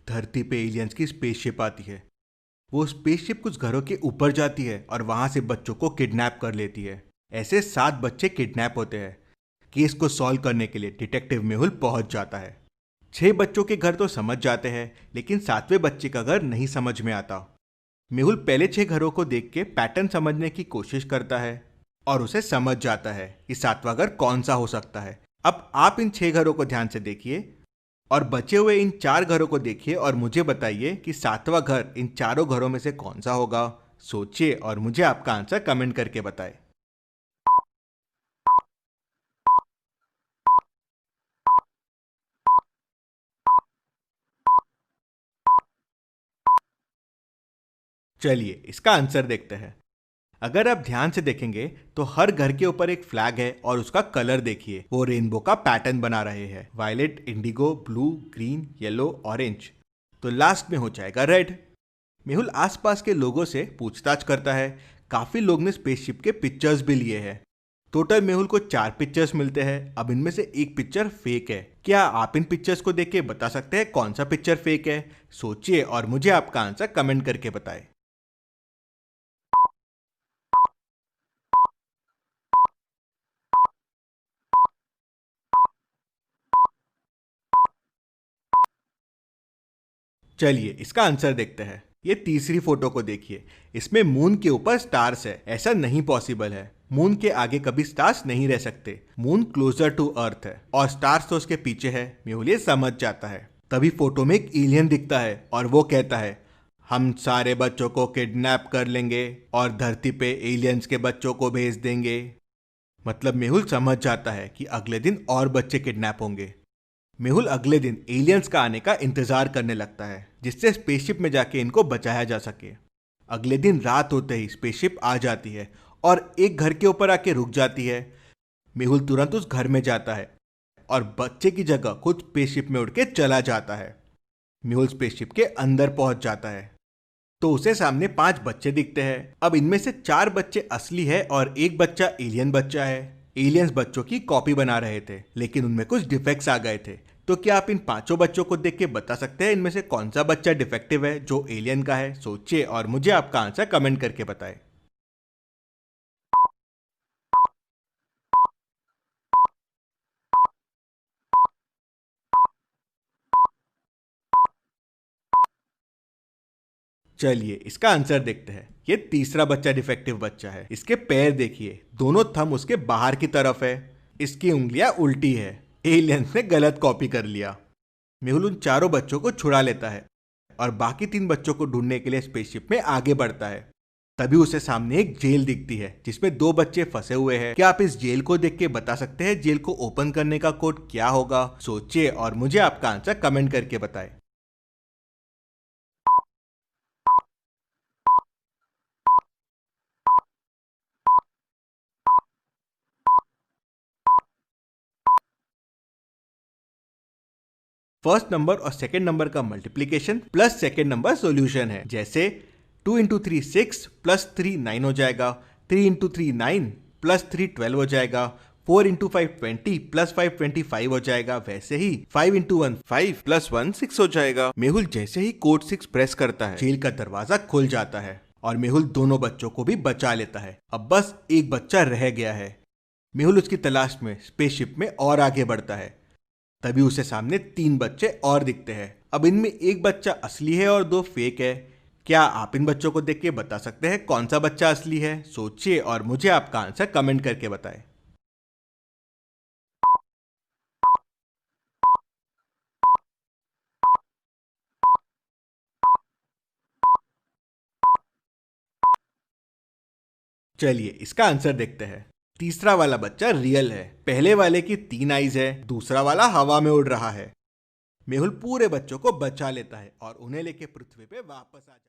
धरती पे एलियंस की स्पेसशिप आती है। वो स्पेसशिप कुछ घरों के ऊपर जाती है और वहां से बच्चों को किडनैप कर लेती है। ऐसे 7 बच्चे किडनैप होते हैं। केस को सॉल्व करने के लिए डिटेक्टिव मेहुल पहुंच जाता है। 6 बच्चों के घर तो समझ जाते हैं, लेकिन 7वें बच्चे का घर नहीं समझ में आता। मेहुल पहले 6 घरों को देख के पैटर्न समझने की कोशिश करता है और उसे समझ जाता है कि 7वां घर कौन सा हो सकता है। अब आप इन 6 घरों को ध्यान से देखिए और बचे हुए इन 4 घरों को देखिए और मुझे बताइए कि 7वां घर इन चारों घरों में से कौन सा होगा। सोचिए और मुझे आपका आंसर कमेंट करके बताएं। चलिए इसका आंसर देखते हैं। अगर आप ध्यान से देखेंगे तो हर घर के ऊपर एक फ्लैग है और उसका कलर देखिए, वो रेनबो का पैटर्न बना रहे हैं। Violet, indigo, blue, green, yellow, orange. तो लास्ट में हो जाएगा रेड। मेहुल आसपास के लोगों से पूछताछ करता है। काफी लोग ने स्पेसशिप के पिक्चर्स भी लिए हैं। टोटल मेहुल को 4 पिक्चर्स मिलते हैं। अब इनमें से एक पिक्चर फेक है। क्या आप इन पिक्चर्स को देख के बता सकते हैं कौन सा पिक्चर फेक है? सोचिए और मुझे आपका आंसर कमेंट करके बताएं। चलिए इसका आंसर देखते हैं। ये तीसरी फोटो को देखिए। इसमें मून के ऊपर स्टार्स है। ऐसा नहीं पॉसिबल है। मून के आगे कभी स्टार्स नहीं रह सकते। मून क्लोजर टू अर्थ है और स्टार्स तो उसके पीछे है। मेहुल ये समझ जाता है। तभी फोटो में एक एलियन दिखता है और वो कहता है, हम सारे बच्चों को किडनैप कर लेंगे और धरती पे एलियंस के बच्चों को भेज देंगे। मतलब मेहुल समझ जाता है कि अगले दिन और बच्चे किडनैप होंगे। मेहुल अगले दिन एलियंस का आने का इंतजार करने लगता है, जिससे स्पेसशिप में जाके इनको बचाया जा सके। अगले दिन रात होते ही स्पेसशिप आ जाती है और एक घर के ऊपर आके रुक जाती है। मेहुल तुरंत उस घर में जाता है और बच्चे की जगह खुद स्पेसशिप में उड़ के चला जाता है। मेहुल स्पेसशिप के अंदर पहुंच जाता है तो उसे सामने 5 बच्चे दिखते हैं। अब इनमें से 4 बच्चे असली है और एक बच्चा एलियन बच्चा है। एलियंस बच्चों की कॉपी बना रहे थे, लेकिन उनमें कुछ डिफेक्ट्स आ गए थे। तो क्या आप इन 5 बच्चों को देख के बता सकते हैं इनमें से कौन सा बच्चा डिफेक्टिव है जो एलियन का है? सोचिए और मुझे आपका आंसर कमेंट करके बताएं। चलिए इसका आंसर देखते हैं। ये तीसरा बच्चा डिफेक्टिव बच्चा है। इसके पैर देखिए, दोनों थंब उसके बाहर की तरफ है। इसकी उंगलियां उल्टी है। एलियंस ने गलत कॉपी कर लिया। मेहुल उन चारों बच्चों को छुड़ा लेता है और बाकी 3 बच्चों को ढूंढने के लिए स्पेसशिप में आगे बढ़ता है। तभी उसे सामने एक जेल दिखती है जिसमें 2 बच्चे फंसे हुए हैं। क्या आप इस जेल को देख के बता सकते हैं जेल को ओपन करने का कोड क्या होगा? सोचिए और मुझे आपका आंसर कमेंट करके बताएं। फर्स्ट नंबर और सेकंड नंबर का multiplication plus second number solution है। जैसे 2 इंटू 3 6 प्लस 3 9 हो जाएगा। 3 इंटू 3 9 प्लस 3 12 हो जाएगा। 4 इंटू 5 20 प्लस 5 25 हो जाएगा। वैसे ही 5 इंटू 1 5 प्लस 1 6 हो जाएगा। मेहुल जैसे ही कोड 6 प्रेस करता है, जेल का दरवाजा खुल जाता है और मेहुल दोनों बच्चों को भी बचा लेता है। अब बस एक बच्चा रह गया है। मेहुल उसकी तलाश में स्पेसशिप में और आगे बढ़ता है। तभी उसे सामने 3 बच्चे और दिखते हैं। अब इनमें एक बच्चा असली है और 2 फेक है। क्या आप इन बच्चों को देख के बता सकते हैं कौन सा बच्चा असली है? सोचिए और मुझे आपका आंसर कमेंट करके बताएं। चलिए इसका आंसर देखते हैं। तीसरा वाला बच्चा रियल है। पहले वाले की 3 आईज है, दूसरा वाला हवा में उड़ रहा है। मेहुल पूरे बच्चों को बचा लेता है और उन्हें लेके पृथ्वी पे वापस आ जाता है।